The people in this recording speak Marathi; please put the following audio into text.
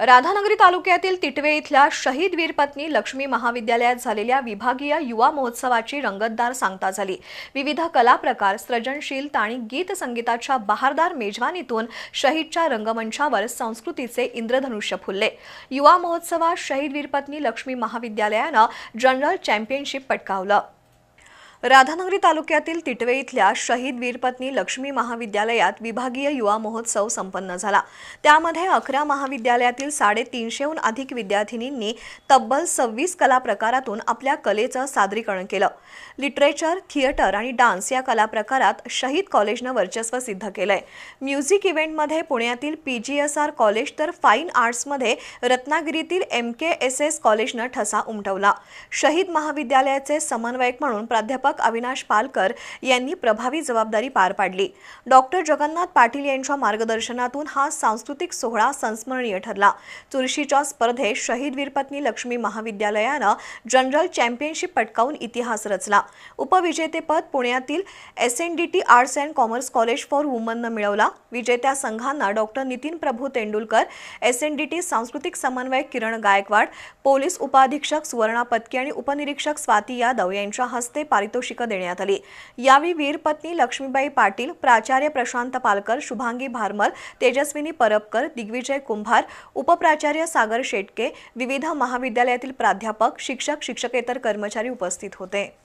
राधानगरी तालुक्यातील तिटवे इथल्या शहीद वीरपत्नी लक्ष्मी महाविद्यालयात झालेल्या विभागीय युवा महोत्सवाची रंगतदार सांगता झाली। विविध कला प्रकार, सृजनशीलता आणि गीत संगीताच्या बहारदार मेजवानीतून शहीदच्या रंगमंचावर संस्कृतीचे इंद्रधनुष्य फुलले। युवा महोत्सवात शहीद वीरपत्नी लक्ष्मी महाविद्यालयानं जनरल चॅम्पियनशिप पटकावलं। राधानगरी तालुक्यातील तिटवे इथल्या शहीद वीरपत्नी लक्ष्मी महाविद्यालयात विभागीय युवा महोत्सव संपन्न झाला। त्यामध्ये 11 महाविद्यालयातील 350हून अधिक विद्यार्थिनींनी तब्बल 26 कला प्रकारातून आपल्या कलेचं सादरीकरण केलं। लिटरेचर, थिएटर आणि डान्स या कला प्रकारात शहीद कॉलेजनं वर्चस्व सिद्ध केलंय। म्युझिक इव्हेंटमध्ये पुण्यातील PGSR कॉलेज तर फाईन आर्ट्समध्ये रत्नागिरीतील MKSS कॉलेजनं ठसा उमटवला। शहीद महाविद्यालयाचे समन्वयक म्हणून प्राध्यापक अविनाश पालकर यांनी प्रभावी जबाबदारी पार पाडली। डॉक्टर जगन्नाथ पाटील यांच्या मार्गदर्शनातून हा सांस्कृतिक सोहळा संस्मरणीय ठरला। चुरशीच्या स्पर्धेत शहीद वीरपत्नी लक्ष्मी महाविद्यालयानं जनरल चॅम्पियनशिप पटकावून इतिहास रचला। उपविजेतेपद पुण्यातील SNDT arts and commerce college for वुमननं मिळवला। विजेत्या संघांना डॉक्टर नितीन प्रभू तेंडुलकर, SNDT सांस्कृतिक समन्वयक किरण गायकवाड, पोलीस उपाधीक्षक सुवर्णा पत्की आणि उपनिरीक्षक स्वाती यादव यांच्या हस्ते पारितोषिकं देण्यात आली। यावेळी वीरपत्नी लक्ष्मीबाई पाटील, प्राचार्य प्रशांत पालकर, शुभांगी भारमल, तेजस्विनी परबकर, दिग्विजय कुंभार, उपप्राचार्य सागर शेटके, विविध महाविद्यालयातील प्राध्यापक, शिक्षक, शिक्षकेतर कर्मचारी उपस्थित होते।